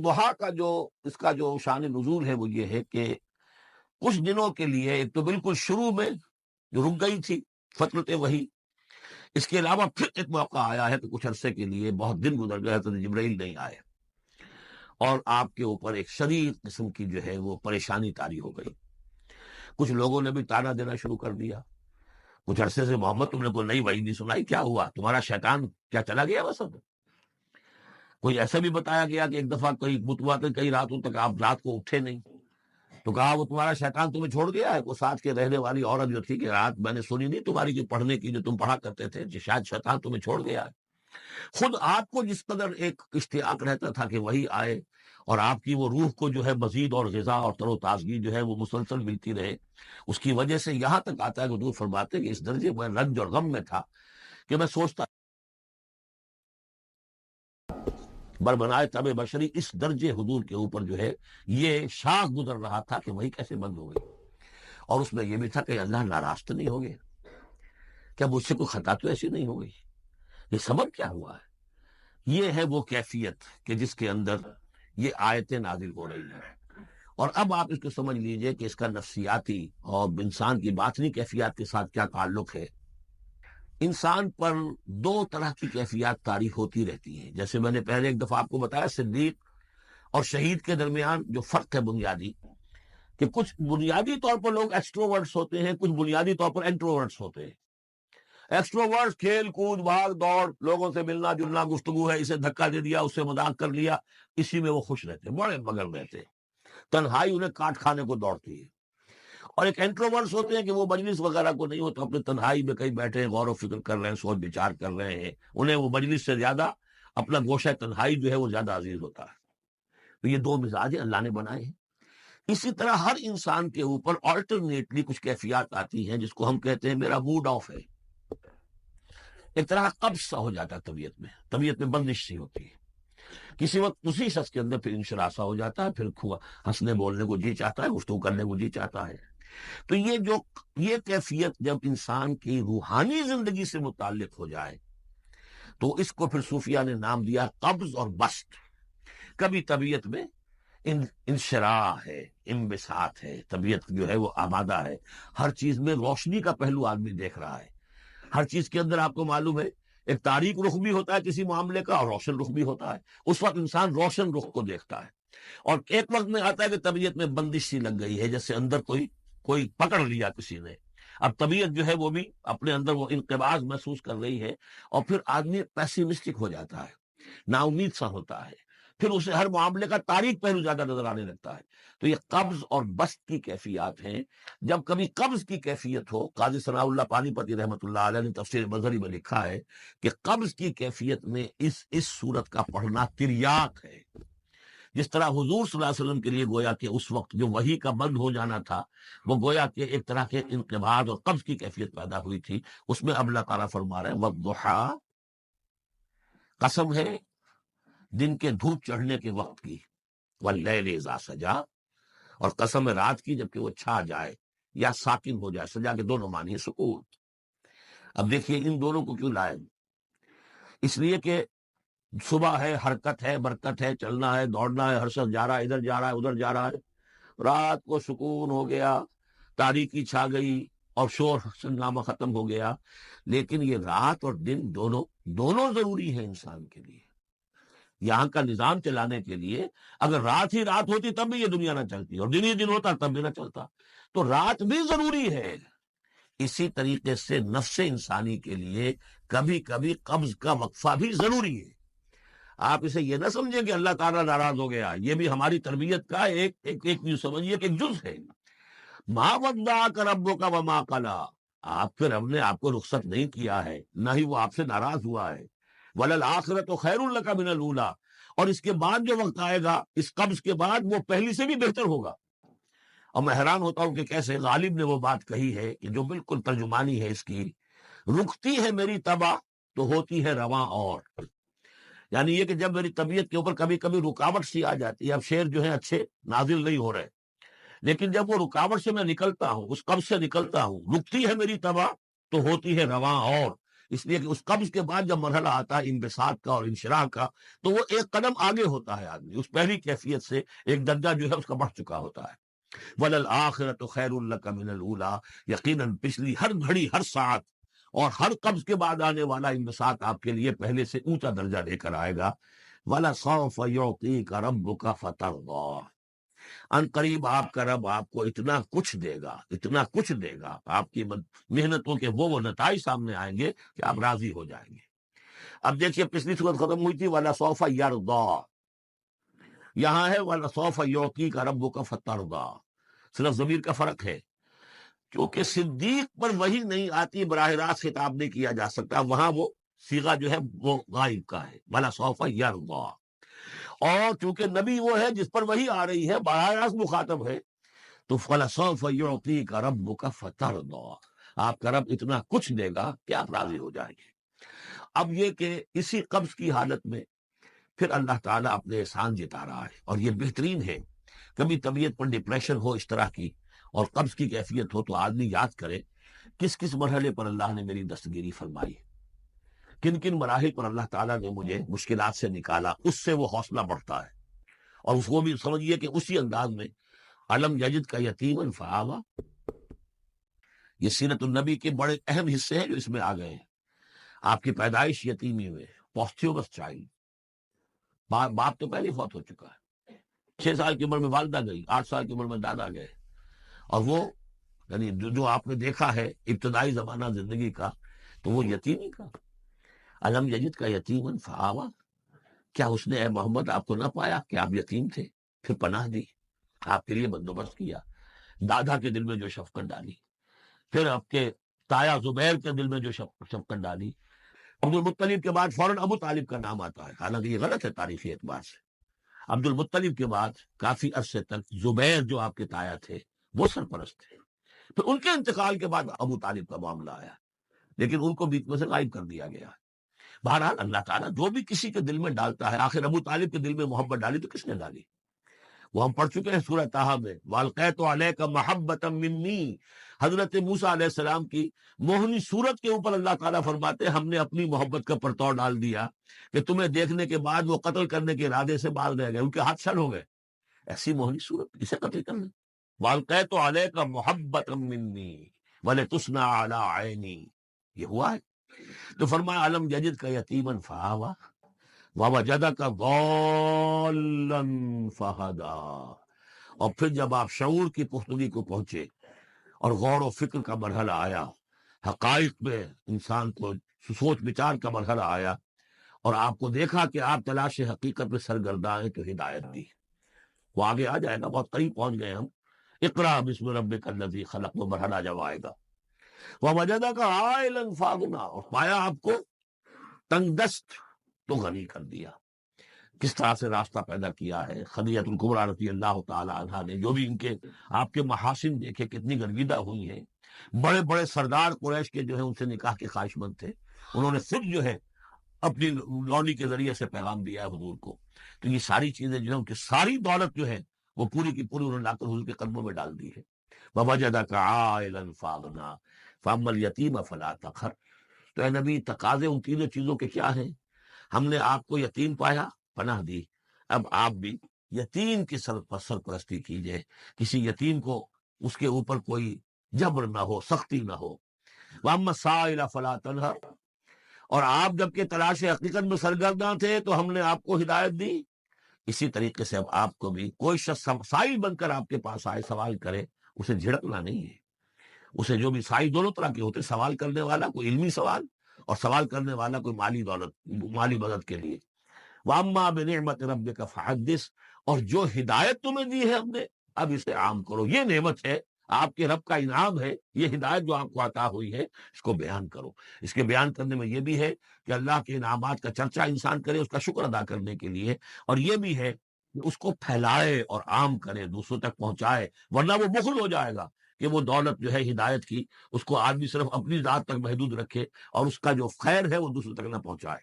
दुहा का जो इसका जो शान नुज़ूल है वो ये है कि कुछ दिनों के लिए, एक तो बिल्कुल शुरू में जो रुक गई थी फतरत वही, इसके अलावा फिर एक मौका आया है कि कुछ अरसे के लिए बहुत दिन गुजर गए तो जिब्राइल नहीं आए और आपके ऊपर एक शदीद किस्म की जो है वो परेशानी तारी हो गई। कुछ लोगों ने भी ताना देना शुरू कर दिया। कुछ अरसे से मोहम्मद तुमने कोई नई वही नहीं सुनाई, क्या हुआ, तुम्हारा शैतान क्या चला गया बस अब? कोई ऐसा भी बताया गया कि एक दफा कई बुतवा के कई रातों तक आप रात को उठे नहीं, तो कहा वो तुम्हारा शैतान तुम्हें छोड़ गया है। वो साथ के रहने वाली औरत जो थी कि रात मैंने सुनी नहीं तुम्हारी जो पढ़ने की जो तुम पढ़ा करते थे, जो शायद शैतान तुम्हें छोड़ गया है। खुद आपको जिस कदर एक इश्तियाक रहता था कि वही आए और आपकी वो रूह को जो है मजीद और ग़िज़ा और तरोताजगी जो है वो मुसलसल मिलती रहे, उसकी वजह से यहाँ तक आता है कि हुज़ूर फरमाते कि इस दर्जे में रंज और गम में था कि मैं सोचता बरबनाए तब बशरी, इस दर्जे हुजूर के ऊपर जो है ये शाख गुजर रहा था कि वही कैसे बंद हो गई। और उसमें यह भी था कि अल्लाह नाराज तो नहीं हो गया, क्या मुझसे कोई खता तो ऐसी नहीं हो गई, ये सबब क्या हुआ है। ये है वो कैफियत कि जिसके अंदर ये आयतें नाजिल हो रही हैं। और अब आप इसको समझ लीजिए कि इसका नफ्सियाती और इंसान की बातनी कैफियत के साथ क्या ताल्लुक है। इंसान पर दो तरह की कैफियत तारी होती रहती हैं। जैसे मैंने पहले एक दफा आपको बताया, सिद्दीक और शहीद के दरमियान जो फर्क है बुनियादी, कि कुछ बुनियादी तौर पर लोग एक्सट्रोवर्ट्स होते हैं, कुछ बुनियादी तौर पर इंट्रोवर्ट्स होते हैं। एक्सट्रोवर्ट्स खेल कूद भाग दौड़, लोगों से मिलना जुलना, गुफ्तगू है, इसे धक्का दे दिया उससे मजाक कर लिया, इसी में वो खुश रहते, बड़े मगन रहते। तन्हाई उन्हें काट खाने को दौड़ती है। और एक इंट्रोवर्ट्स होते हैं कि वो मजलिस वगैरह को नहीं होता, अपने तन्हाई में कहीं बैठे हैं, गौर फिक्र कर रहे हैं, सोच विचार कर रहे हैं, उन्हें वो मजलिस से ज्यादा अपना गोशा तन्हाई जो है वो ज्यादा अजीज होता है। तो ये दो मिजाज अल्लाह ने बनाए हैं। इसी तरह हर इंसान के ऊपर ऑल्टरनेटली कुछ कैफियत आती हैं जिसको हम कहते हैं मेरा मूड ऑफ है। एक तरह का कब्ज सा हो जाता है तबीयत में बंदिश सी होती है। किसी वक्त उसी शख्स के अंदर फिर इंशरासा हो जाता है, फिर हंसने बोलने को जी चाहता है, गुफ्तगू करने को जी चाहता है। तो ये कैफियत जब इंसान की रूहानी जिंदगी से मुताल्लिक हो जाए तो इसको फिर सूफिया ने नाम दिया कब्ज और बस्ट। कभी तबीयत में इंशराह है, इंबिसात है, तबीयत जो है वो आमादा है, हर चीज में रोशनी का पहलू आदमी देख रहा है। हर चीज के अंदर आपको मालूम है एक तारीक रुख भी होता है किसी मामले का और रोशन रुख भी होता है। उस वक्त इंसान रोशन रुख को देखता है। और एक वक्त में आता है कि तबीयत में बंदिश सी लग गई है, जैसे अंदर कोई कोई पकड़ लिया किसी ने। अब तबीयत जो है वो भी अपने अंदर वो इनकबाज महसूस कर रही है और फिर आदमी पैसिमिस्टिक हो जाता है, नाउमीद सा होता है, फिर उसे हर मामले का तारीख पहलू ज्यादा नजर आने लगता है। तो ये कब्ज और बस्त की कैफियत हैं। जब कभी कब्ज की कैफियत हो, काजी सनाउल्लाह पानीपती रहमतुल्लाह अलैह ने तफसीर मज़हरी में लिखा है कि कब्ज की कैफियत में इस सूरत का पढ़ना तिरयाक है। जिस तरह हुजूर सल्लल्लाहु अलैहि वसल्लम के लिए गोया कि उस वक्त जो वही का बंद हो जाना था वो गोया कि एक तरह के इनक़बाज़ और कब्ज की कैफियत पैदा हुई थी। उसमें अब अल्लाह ताला फरमा रहे हैं वद्दुहा, कसम है दिन के धूप चढ़ने के वक्त की, वल्लैलि इज़ा सजा, और कसम है रात की जबकि वो छा जाए या साकिन हो जाए। सजा के दोनों मानी है सुकून। अब देखिए इन दोनों को क्यों लाए, इसलिए कि सुबह है, हरकत है, बरकत है, चलना है, दौड़ना है, हर शख्स जा रहा है, इधर जा रहा है, उधर जा रहा है। रात को सुकून हो गया, तारीकी छा गई और शोर हंगामा खत्म हो गया। लेकिन ये रात और दिन दोनों दोनों जरूरी है इंसान के लिए, यहाँ का निजाम चलाने के लिए। अगर रात ही रात होती तब भी ये दुनिया ना चलती और दिन ही दिन होता तब भी ना चलता। तो रात भी जरूरी है। इसी तरीके से नफ्स इंसानी के लिए कभी कभी कब्ज का वक्फा भी जरूरी है। आप इसे ये ना समझें कि अल्लाह ताला नाराज हो गया, ये भी हमारी तरबियत का एक समझिए कि एक जुज है। मा वद्दा का रब्बो का वमा कला, आपके रब ने आपको रुखसत नहीं किया है, ना ही वो आपसे नाराज हुआ है। वलल आखिरतु खैरुल लका मिनल ऊला, और इसके बाद जो वक्त आएगा इस कब्ज के बाद वो पहली से भी बेहतर होगा। और मैं हैरान होता हूं कि कैसे गालिब ने वो बात कही है कि जो बिल्कुल तर्जुमानी है इसकी, रुकती है मेरी तबा तो होती है रवां। और यानी ये कि जब मेरी तबीयत के ऊपर कभी कभी रुकावट सी आ जाती है, अब शेर जो है अच्छे नाजिल नहीं हो रहे, लेकिन जब वो रुकावट से मैं निकलता हूं, उस कब्ज से निकलता हूं, रुकती है मेरी तबा तो होती है रवां। और اس لیے کہ اس قبض کے بعد جب مرحلہ آتا ہے انبساط کا اور انشراح کا تو وہ ایک قدم آگے ہوتا ہے آدمی، اس پہلی کیفیت سے ایک درجہ جو ہے اس کا بڑھ چکا ہوتا ہے۔ وَلَلْآخِرَةُ خَيْرٌ لَكَ مِنَ الْأُولَىٰ، یقیناً پچھلی ہر گھڑی، ہر ساعت اور ہر قبض کے بعد آنے والا انبساط آپ کے لیے پہلے سے اونچا درجہ لے کر آئے گا۔ وَلَسَوْفَ يُعْطِيكَ رَبُّكَ فَتَرْضَىٰ، ان قریب آپ کا رب آپ کو اتنا کچھ دے گا، اتنا کچھ دے گا، آپ کی محنتوں کے وہ نتائج سامنے آئیں گے کہ آپ راضی ہو جائیں گے۔ اب دیکھیے پچھلی صورت ختم ہوئی تھی وَلَسَوْفَ يَرْضَىٰ، یہاں ہے وَلَسَوْفَ يُعْطِيكَ رَبُّكَ فَتَرْضَىٰ، صرف ضمیر کا فرق ہے، کیونکہ صدیق پر وہی نہیں آتی، براہ راست خطاب نہیں کیا جا سکتا، وہاں وہ صیغہ جو ہے وہ غائب کا ہے، وَلَسَوْفَ يَرْضَىٰ، اور چونکہ نبی وہ ہے جس پر وہی آ رہی ہے، براہ راست مخاطب ہے، تو وَلَسَوْفَ يُعْطِيكَ رَبُّكَ فَتَرْضَىٰ، آپ کا رب اتنا کچھ دے گا کہ آپ راضی ہو جائیں گے۔ اب یہ کہ اسی قبض کی حالت میں پھر اللہ تعالیٰ اپنے احسان جتا رہا ہے، اور یہ بہترین ہے۔ کبھی طبیعت پر ڈپریشن ہو اس طرح کی اور قبض کی کیفیت ہو تو آدمی یاد کرے کس کس مرحلے پر اللہ نے میری دستگیری فرمائی، کن کن مراحل پر اللہ تعالیٰ نے مجھے مشکلات سے نکالا، اس سے وہ حوصلہ بڑھتا ہے۔ اور اس کو بھی سمجھیے کہ اسی انداز میں علم یجد کا یتیمن فآوا، یہ سیرت النبی کے بڑے اہم حصے ہیں جو اس میں آ گئے ہیں۔ آپ کی پیدائش یتیمی میں، پوسٹیومس چائلڈ، باپ تو پہلے فوت ہو چکا ہے، 6 سال کی عمر میں والدہ گئی، 8 سال کی عمر میں دادا گئے، اور وہ یعنی جو آپ نے دیکھا ہے ابتدائی زمانہ زندگی کا تو وہ یتیمی کا۔ علم یجد کا یتیمن فآوا، کیا اس نے اے محمد آپ کو نہ پایا کہ آپ یتیم تھے، پھر پناہ دی، آپ کے لیے بندوبست کیا، دادا کے دل میں جو شفقت ڈالی، پھر آپ کے تایا زبیر کے دل میں جو شفقت ڈالی۔ عبد المطلب کے بعد فوراً ابو طالب کا نام آتا ہے، حالانکہ یہ غلط ہے تاریخی اعتبار سے۔ عبد المطلب کے بعد کافی عرصے تک زبیر جو آپ کے تایا تھے وہ سرپرست تھے، پھر ان کے انتقال کے بعد ابو طالب کا معاملہ آیا، لیکن ان کو بیچ میں سے غائب کر دیا گیا۔ بہرحال اللہ تعالیٰ جو بھی کسی کے دل میں ڈالتا ہے، آخر ابو طالب کے دل میں محبت ڈالی تو کس نے ڈالی؟ وہ ہم پڑھ چکے ہیں سورہ طٰہٰ میں، وَأَلْقَيْتُ عَلَيْكَ مَحَبَّةً مِّنِّي، حضرت موسیٰ علیہ السلام کی موہنی صورت کے اوپر اللہ تعالیٰ فرماتے ہیں ہم نے اپنی محبت کا پرتو ڈال دیا کہ تمہیں دیکھنے کے بعد وہ قتل کرنے کے ارادے سے باز رہ گئے، ان کے ہاتھ شل ہو گئے، ایسی موہنی صورت اسے قتل کرنا۔ وَأَلْقَيْتُ عَلَيْكَ مَحَبَّةً مِّنِّي وَلِتُصْنَعَ عَلَىٰ عَيْنِي، یہ ہوا ہے۔ تو فرمایا علم یجد کا یتیمن فآوا ووجدک ضالا فہدا، اور پھر جب آپ شعور کی پختگی کو پہنچے اور غور و فکر کا مرحلہ آیا، حقائق میں انسان کو سوچ بچار کا مرحلہ آیا، اور آپ کو دیکھا کہ آپ تلاش حقیقت میں سرگرداں ہیں، تو ہدایت دی۔ وہ آگے آ جائے گا، بہت قریب پہنچ گئے ہم۔ اقرا بسم ربک الذی خلق، وہ مرحلہ جب آئے گا۔ ووجدک عائلا فاغنا، اور پایا آپ کو تنگ دست تو غنی کر دیا۔ کس طرح سے راستہ پیدا کیا ہے۔ خدیجہ الکبریٰ رضی اللہ تعالی عنہا نے جو بھی ان کے آپ کے محاسن دیکھے، کتنی گرویدہ ہوئی ہیں۔ بڑے بڑے سردار قریش کے جو ہے ان سے نکاح کے خواہش مند تھے، انہوں نے خود جو ہے اپنی لونی کے ذریعے سے پیغام دیا ہے حضور کو۔ تو یہ ساری چیزیں جو ہے ان کی ساری دولت جو ہے وہ پوری کی پوری انہوں نے لا کر حضور کے قدموں میں ڈال دی ہے۔ وَوَجَدَكَ عَائِلًا فَأَغْنَىٰ فَأَمَّا الْيَتِيمَ فَلَا تَقْهَرْ، تو اے نبی تقاضے ان تینوں چیزوں کے کیا ہیں؟ ہم نے آپ کو یتیم پایا، پناہ دی، اب آپ بھی یتیم کی سرپرستی کیجئے، کسی یتیم کو اس کے اوپر کوئی جبر نہ ہو، سختی نہ ہو۔ وَأَمَّا السَّائِلَ فَلَا تَنْهَرْ، اور آپ جب کہ تلاش حقیقت میں سرگرداں تھے تو ہم نے آپ کو ہدایت دی، اسی طریقے سے اب آپ کو بھی کوئی شخص سائل بن کر آپ کے پاس آئے، سوال کرے، اسے جھڑکنا نہیں ہے۔ اسے جو بھی سائل دونوں طرح کے ہوتے، سوال کرنے والا کوئی علمی سوال اور سوال کرنے والا کوئی مالی دولت، مالی مدد کے لیے۔ وَأَمَّا بِنِعْمَةِ رَبِّكَ فَحَدِّثْ، اور جو ہدایت تمہیں دی ہے ہم نے اب اسے عام کرو، یہ نعمت ہے، آپ کے رب کا انعام ہے، یہ ہدایت جو آپ کو عطا ہوئی ہے اس کو بیان کرو۔ اس کے بیان کرنے میں یہ بھی ہے کہ اللہ کے انعامات کا چرچا انسان کرے اس کا شکر ادا کرنے کے لیے، اور یہ بھی ہے کہ اس کو پھیلائے اور عام کرے، دوسروں تک پہنچائے، ورنہ وہ بخل ہو جائے گا کہ وہ دولت جو ہے ہدایت کی اس کو آدمی صرف اپنی ذات تک محدود رکھے اور اس کا جو خیر ہے وہ دوسروں تک نہ پہنچائے۔